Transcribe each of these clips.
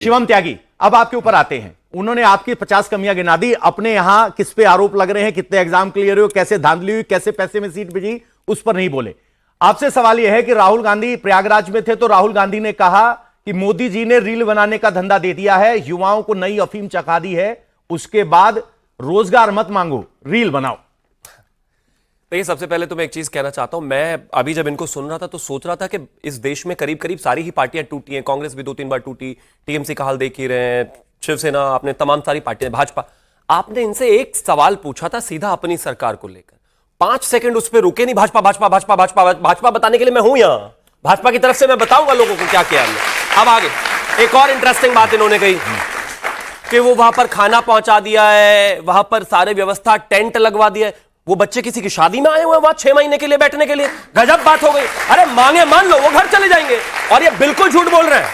शिवम त्यागी, अब आपके ऊपर आते हैं। उन्होंने आपकी 50 कमियां गिना दी। अपने यहां किस पे आरोप लग रहे हैं, कितने एग्जाम क्लियर हुए, कैसे धांधली हुई, कैसे पैसे में सीट भेजी, उस पर नहीं बोले। आपसे सवाल यह है कि राहुल गांधी प्रयागराज में थे तो राहुल गांधी ने कहा कि मोदी जी ने रील बनाने का धंधा दे दिया है, युवाओं को नई अफीम चखा दी है, उसके बाद रोजगार मत मांगो, रील बनाओ। देखिए, सबसे पहले तो मैं एक चीज कहना चाहता हूं। मैं अभी जब इनको सुन रहा था तो सोच रहा था कि इस देश में करीब करीब सारी ही पार्टियां टूटी हैं। कांग्रेस भी 2-3 बार टूटी, टीएमसी का हाल देख ही रहे हैं, शिवसेना, आपने तमाम सारी पार्टियां, भाजपा। आपने इनसे एक सवाल पूछा था सीधा अपनी सरकार को लेकर, 5 सेकंड उस पर रुके नहीं। भाजपा भाजपा भाजपा भाजपा भाजपा बताने के लिए मैं हूं यहां, भाजपा की तरफ से मैं बताऊंगा लोगों को क्या किया हमने। अब आगे एक और इंटरेस्टिंग बात इन्होंने कही कि वो वहां पर खाना पहुंचा दिया है, वहां पर सारे व्यवस्था, टेंट लगवा दिया है। वो बच्चे किसी की शादी में आए हुए हैं वहां 6 महीने के लिए बैठने के लिए। गजब बात हो गई। अरे मांगे मान लो, वो घर चले जाएंगे। और ये बिल्कुल झूठ बोल रहे हैं,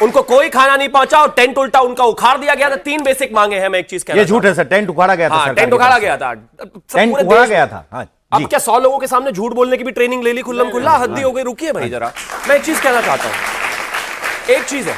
उनको कोई खाना नहीं पहुंचा और टेंट उल्टा उनका उखाड़ दिया गया था। 3 बेसिक मांगे हैं। मैं एक चीज कह रहा हूं, ये झूठ है सर, टेंट उखाड़ा गया था। हाँ, टेंट उखाड़ा गया था, टेंट उखाड़ा गया था। हाँ, अब क्या 100 लोगों के सामने झूठ बोलने की भी ट्रेनिंग ले ली खुल्लम खुल्ला? हद्दी हो गई। रुकिए भाई जरा, मैं एक चीज कहना चाहता हूं। एक चीज है,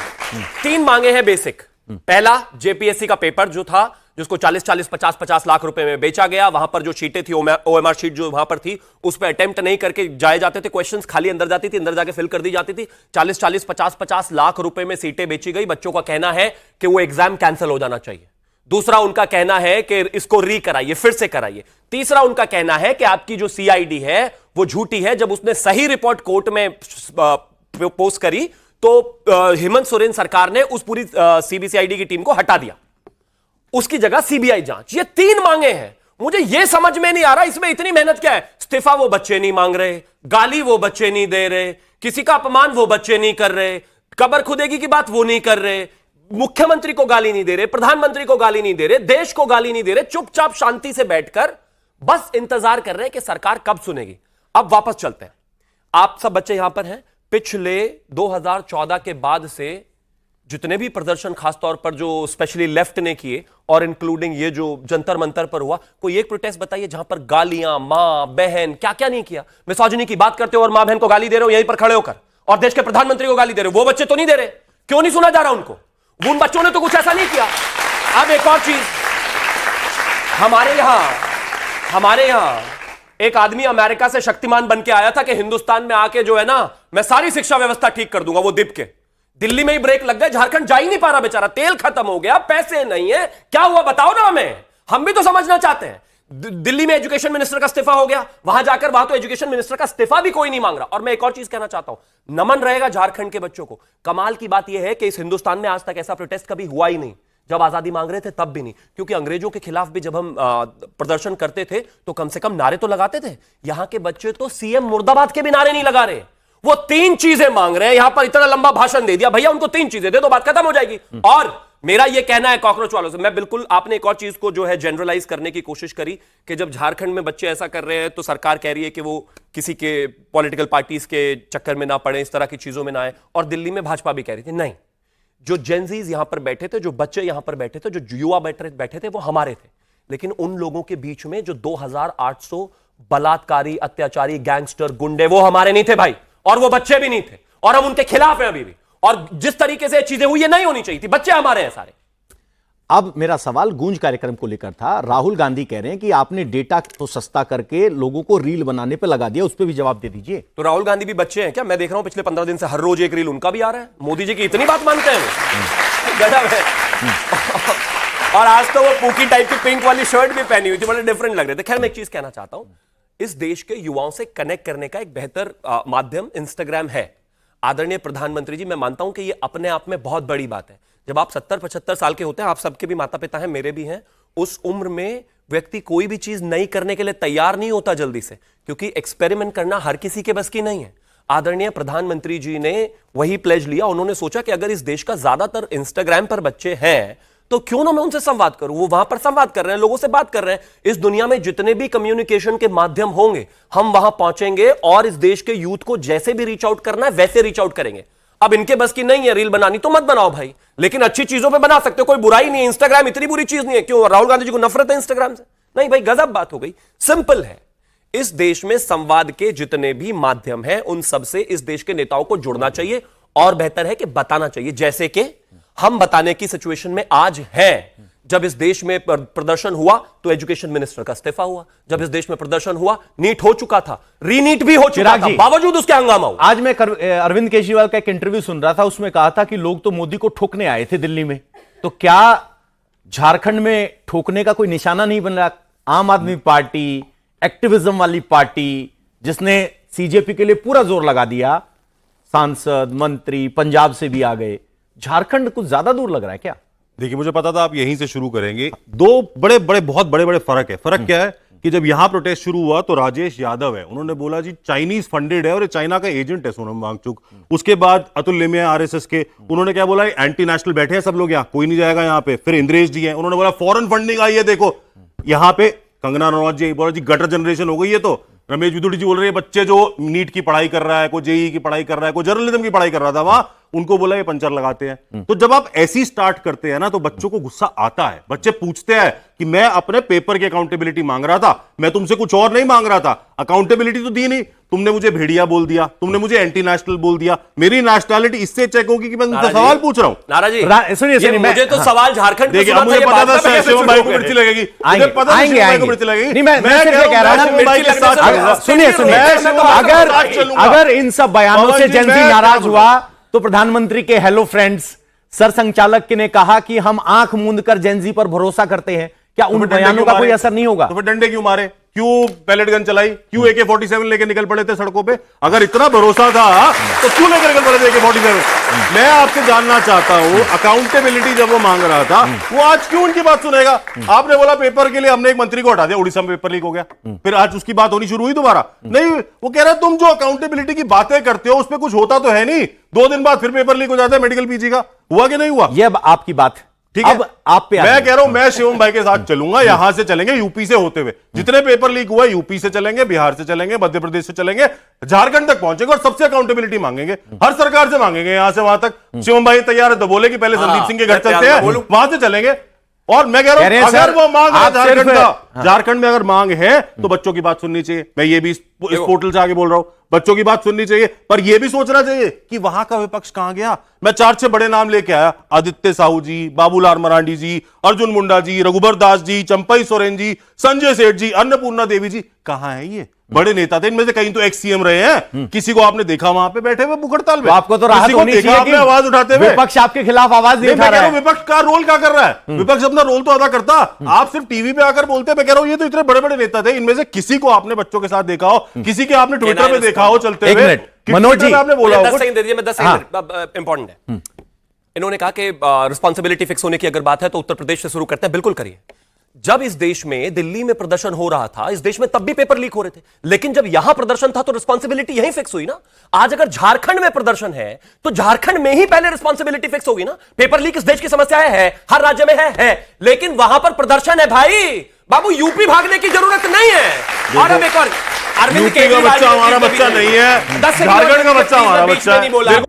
3 मांगे हैं बेसिक। पहला, जेपीएससी का पेपर जो था, जिसको 40-40, 50-50 लाख रुपए में बेचा गया, वहां पर जो शीटें थी, ओएमआर शीट जो वहां पर थी, उस पर अटेम्प्ट नहीं करके जाए जाते थे क्वेश्चंस, खाली अंदर जाती थी, अंदर जाके फिल कर दी जाती थी। 40-40, 50-50 लाख रुपए में सीटें बेची गई। बच्चों का कहना है कि वो एग्जाम कैंसिल हो जाना चाहिए। दूसरा उनका कहना है कि इसको रीकराइए, फिर से कराइए। तीसरा उनका कहना है कि आपकी जो सीआईडी है वो झूठी है। जब उसने सही रिपोर्ट कोर्ट में पोस्ट करी तो हेमंत सोरेन सरकार ने उस पूरी सीबीसीआईडी की टीम को हटा दिया, उसकी जगह सीबीआई जांच। ये 3 मांगे हैं। मुझे यह समझ में नहीं आ रहा इसमें इतनी मेहनत क्या है। इस्तीफा वो बच्चे नहीं मांग रहे, गाली वो बच्चे नहीं दे रहे, किसी का अपमान वो बच्चे नहीं कर रहे, कब्र खुदेगी की बात वो नहीं कर रहे, मुख्यमंत्री को गाली नहीं दे रहे, प्रधानमंत्री को गाली नहीं दे रहे, देश को गाली नहीं दे रहे, चुपचाप शांति से बैठकर बस इंतजार कर रहे हैं कि सरकार कब सुनेगी। अब वापस चलते हैं। आप सब बच्चे यहां पर हैं। पिछले 2014 के बाद से जितने भी प्रदर्शन खासतौर पर जो स्पेशली लेफ्ट ने किए और इंक्लूडिंग ये जो जंतर मंतर पर हुआ, कोई एक प्रोटेस्ट बताइए जहां पर गालियां, मां बहन, क्या क्या नहीं किया। मिसोजिनी की बात करते हो और मां बहन को गाली दे रहे हो यहीं पर खड़े होकर, और देश के प्रधानमंत्री को गाली दे रहे हो। वो बच्चे तो नहीं दे रहे, क्यों नहीं सुना जा रहा उनको? उन बच्चों ने तो कुछ ऐसा नहीं किया। अब एक और चीज, हमारे यहां एक आदमी अमेरिका से शक्तिमान बन के आया था कि हिंदुस्तान में आके जो है ना, मैं सारी शिक्षा व्यवस्था ठीक कर दूंगा। वो दीप के दिल्ली में ही ब्रेक लग गए, झारखंड जा ही नहीं पा रहा बेचारा, तेल खत्म हो गया, पैसे नहीं है, क्या हुआ बताओ ना हमें, हम भी तो समझना चाहते हैं। दिल्ली में एजुकेशन मिनिस्टर का इस्तीफा हो गया, वहां जाकर वहां तो एजुकेशन मिनिस्टर का इस्तीफा भी कोई नहीं मांग रहा। और मैं एक और चीज कहना चाहता हूं, नमन रहेगा झारखंड के बच्चों को। कमाल की बात यह है कि इस हिंदुस्तान में आज तक ऐसा प्रोटेस्ट कभी हुआ ही नहीं। जब आजादी मांग रहे थे तब भी नहीं, क्योंकि अंग्रेजों के खिलाफ भी जब हम प्रदर्शन करते थे तो कम से कम नारे तो लगाते थे। यहां के बच्चे तो सीएम मुर्दाबाद के भी नारे नहीं लगा रहे, वो 3 चीजें मांग रहे हैं। यहां पर इतना लंबा भाषण दे दिया, भैया उनको 3 चीजें दे दो, बात खत्म हो जाएगी। और मेरा यह कहना है कॉकरोच वालों से, मैं बिल्कुल, आपने एक और चीज को जो है जनरलाइज करने की कोशिश करी कि जब झारखंड में बच्चे ऐसा कर रहे हैं तो सरकार कह रही है कि वो किसी के पॉलिटिकल पार्टीज के चक्कर में ना पड़े, इस तरह की चीजों में ना आए। और दिल्ली में भाजपा भी कह रही थी नहीं, जो जेनजीज यहां पर बैठे थे, जो बच्चे यहां पर बैठे थे, जो युवा बैठे थे, वो हमारे थे। लेकिन उन लोगों के बीच में जो 2800 बलात्कारी, अत्याचारी, गैंगस्टर, गुंडे, वो हमारे नहीं थे भाई, और वो बच्चे भी नहीं थे, और हम उनके खिलाफ हैं अभी भी। और जिस तरीके से चीजें हुई, ये नहीं होनी चाहिए थी। बच्चे हमारे हैं सारे। अब मेरा सवाल गूंज कार्यक्रम को लेकर था। राहुल गांधी कह रहे हैं कि आपने डेटा तो सस्ता करके लोगों को रील बनाने पे लगा दिया, उस पर भी जवाब दे दीजिए। तो राहुल गांधी भी बच्चे हैं क्या? मैं देख रहा हूं पिछले 15 दिन से हर रोज एक रील उनका भी आ रहा है। मोदी जी की इतनी बात मानते हैं वो? गजब है। और आज तो वो पूकी टाइप की पिंक वाली शर्ट भी पहनी हुई थी, बड़े डिफरेंट लग रहे थे। खैर, मैं एक चीज कहना चाहता हूं, इस देश के युवाओं से कनेक्ट करने का एक बेहतर माध्यम इंस्टाग्राम है। आदरणीय प्रधानमंत्री जी, मैं मानता हूं कि यह अपने आप में बहुत बड़ी बात है। जब आप 70-75 साल के होते हैं, आप सबके भी माता पिता हैं, मेरे भी हैं, उस उम्र में व्यक्ति कोई भी चीज नई करने के लिए तैयार नहीं होता जल्दी से, क्योंकि एक्सपेरिमेंट करना हर किसी के बस की नहीं है। आदरणीय प्रधानमंत्री जी ने वही प्लेज लिया। उन्होंने सोचा कि अगर इस देश का ज्यादातर इंस्टाग्राम पर बच्चे हैं तो क्यों ना मैं उनसे संवाद करूं। वो वहां पर संवाद कर रहे हैं, लोगों से बात कर रहे हैं। इस दुनिया में जितने भी कम्युनिकेशन के माध्यम होंगे, हम वहां पहुंचेंगे और इस देश के यूथ को जैसे भी रीच आउट करना है वैसे रीच आउट करेंगे। अब इनके बस की नहीं है रील बनानी, तो मत बनाओ भाई, लेकिन अच्छी चीजों पे बना सकते हो, कोई बुराई नहीं है। इंस्टाग्राम इतनी बुरी चीज नहीं है। क्यों राहुल गांधी जी को नफरत है इंस्टाग्राम से? नहीं भाई, गजब बात हो गई। सिंपल है, इस देश में संवाद के जितने भी माध्यम हैं, उन सब से इस देश के नेताओं को जुड़ना चाहिए, और बेहतर है कि बताना चाहिए। जैसे कि हम बताने की सिचुएशन में आज हैं। जब इस देश में प्रदर्शन हुआ तो एजुकेशन मिनिस्टर का इस्तीफा हुआ। जब इस देश में प्रदर्शन हुआ, नीट हो चुका था, रीनीट भी हो चुका था, बावजूद उसके हंगामा हुआ। आज मैं अरविंद केजरीवाल का एक इंटरव्यू सुन रहा था, उसमें कहा था कि लोग तो मोदी को ठोकने आए थे दिल्ली में, तो क्या झारखंड में ठोकने का कोई निशाना नहीं बन रहा? आम आदमी पार्टी, एक्टिविज्म वाली पार्टी, जिसने सीजेपी के लिए पूरा जोर लगा दिया, सांसद मंत्री पंजाब से भी आ गए, झारखंड कुछ ज्यादा दूर लग रहा है क्या? देखिए, मुझे पता था आप यहीं से शुरू करेंगे। दो बहुत बड़े फर्क है। फर्क क्या है कि जब यहां प्रोटेस्ट शुरू हुआ तो राजेश यादव है, उन्होंने बोला जी चाइनीज फंडेड है और ये चाइना का एजेंट है सोनम वांगचुक। उसके बाद अतुल लिमिया आरएसएस के, उन्होंने क्या बोला, एंटी नेशनल बैठे हैं सब लोग, यहाँ कोई नहीं जाएगा यहाँ पे। फिर इंद्रेश जी हैं, उन्होंने बोला फॉरेन फंडिंग आई है, देखो यहाँ पे। कंगना रनौत जी बोला जी गटर जनरेशन हो गई है। तो रमेश विदुड़ी जी बोल रहे हैं बच्चे जो नीट की पढ़ाई कर रहा है, कोई जेईई की पढ़ाई कर रहा है, कोई जर्नलिज्म की पढ़ाई कर रहा था वहां, उनको बोला ये पंचर लगाते हैं। तो जब आप ऐसी स्टार्ट करते हैं ना तो बच्चों को गुस्सा आता है। बच्चे पूछते हैं कि मैं अपने पेपर की अकाउंटेबिलिटी मांग रहा था, मैं तुमसे कुछ और नहीं मांग रहा था, अकाउंटेबिलिटी तो दी नहीं, तुमने मुझे भेड़िया बोल दिया, तुमने मुझे एंटी नेशनल बोल दिया। मेरी नेशनलिटी इससे चेक होगी कि मैं तुमसे सवाल पूछ रहा हूं। नारा जी सुनिए, मुझे तो सवाल झारखंड देखिए, मुझे पता था शिवम भाई को मिर्ची लगेगी, मुझे पता था शिवम भाई को मिर्ची लगेगी। मैं सिर्फ कह रहा हूं, सुनिए, अगर इन सब बयानों से जेन ज़ी नाराज हुआ तो प्रधानमंत्री के हेलो फ्रेंड्स सर संचालक ने कहा कि हम आंख मूंद कर जेन ज़ी पर भरोसा करते हैं, क्या उन बयानों का कोई असर नहीं होगा? तो फिर डंडे क्यों मारे, क्यों पैलेट गन चलाई, क्यों AK-47 लेके निकल पड़े थे सड़कों पे? अगर इतना भरोसा था तो क्यों लेकर निकल पड़े थे AK-47? मैं आपसे जानना चाहता हूं, अकाउंटेबिलिटी जब वो मांग रहा था, वो आज क्यों उनकी बात सुनेगा? आपने बोला पेपर के लिए हमने एक मंत्री को हटा दिया, उड़ीसा में पेपर लीक हो गया, फिर आज उसकी बात होनी शुरू हुई दोबारा? नहीं, वो कह रहा है तुम जो अकाउंटेबिलिटी की बातें करते हो उस पर कुछ होता तो है नहीं। 2 दिन बाद फिर पेपर लीक हो जाता है मेडिकल पीजी का। हुआ कि नहीं हुआ? ये अब आपकी बात, ठीक है, अब आप पे मैं कह रहा हूं, मैं शिवम भाई के साथ चलूंगा। यहां से चलेंगे यूपी से होते हुए, जितने पेपर लीक हुआ यूपी से चलेंगे, बिहार से चलेंगे, मध्य प्रदेश से चलेंगे, झारखंड तक पहुंचेंगे और सबसे अकाउंटेबिलिटी मांगेंगे, हर सरकार से मांगेंगे। यहां से वहां तक शिवम भाई तैयार है तो बोले कि पहले संदीप सिंह के घर चलते हैं, वहां से चलेंगे। और मैं कह रहा हूं अगर वो मांग है झारखंड का, झारखंड में अगर मांग है तो बच्चों की बात सुननी चाहिए। मैं ये भी इस पोर्टल से आगे बोल रहा हूं, बच्चों की बात सुननी चाहिए, पर यह भी सोचना चाहिए कि वहां का विपक्ष कहां गया। मैं 4-6 बड़े नाम लेके आया, आदित्य साहू जी, बाबूलाल मरांडी जी, अर्जुन मुंडा जी, रघुबर दास जी, चंपई सोरेन जी, संजय सेठ जी, अन्नपूर्णा देवी जी, कहां है ये बड़े नेता थे? इनमें से कहीं तो एक्स सीएम रहे हैं, किसी को आपने देखा वहां पे बैठे हुए भूख हड़ताल में? आपको तो राहत होनी चाहिए कि आवाज उठाते हुए विपक्ष आपके खिलाफ आवाज नहीं उठा रहा है। विपक्ष का रोल क्या कर रहा है? विपक्ष अपना रोल तो अदा करता, आप सिर्फ टीवी पे आकर बोलते। मैं कह रहा हूं ये तो इतने बड़े बड़े नेता थे, इनमें से किसी को आपने बच्चों के साथ देखा हो, किसी के आपने ट्विटर पे देखा हो चलते हुए? मनोज जी, आपने बोला 10 सेकंड दे दीजिए, मैं 10 सेकंड इंपॉर्टेंट है। इन्होंने कहा कि रिस्पॉन्सिबिलिटी फिक्स होने की अगर बात है तो उत्तर प्रदेश से शुरू करते हैं। बिल्कुल करिए। जब इस देश में, दिल्ली में प्रदर्शन हो रहा था, इस देश में तब भी पेपर लीक हो रहे थे, लेकिन जब यहां प्रदर्शन था तो रिस्पॉन्सिबिलिटी यहीं फिक्स हुई ना। आज अगर झारखंड में प्रदर्शन है तो झारखंड में ही पहले रिस्पॉन्सिबिलिटी फिक्स होगी ना। पेपर लीक इस देश की समस्या है, हर राज्य में है, लेकिन वहां पर प्रदर्शन है भाई। बाबू यूपी भागने की जरूरत नहीं है। और अब एक और, अरविंद यूपी का बच्चा हमारा बच्चा नहीं है, झारखंड का बच्चा हमारा बच्चा है।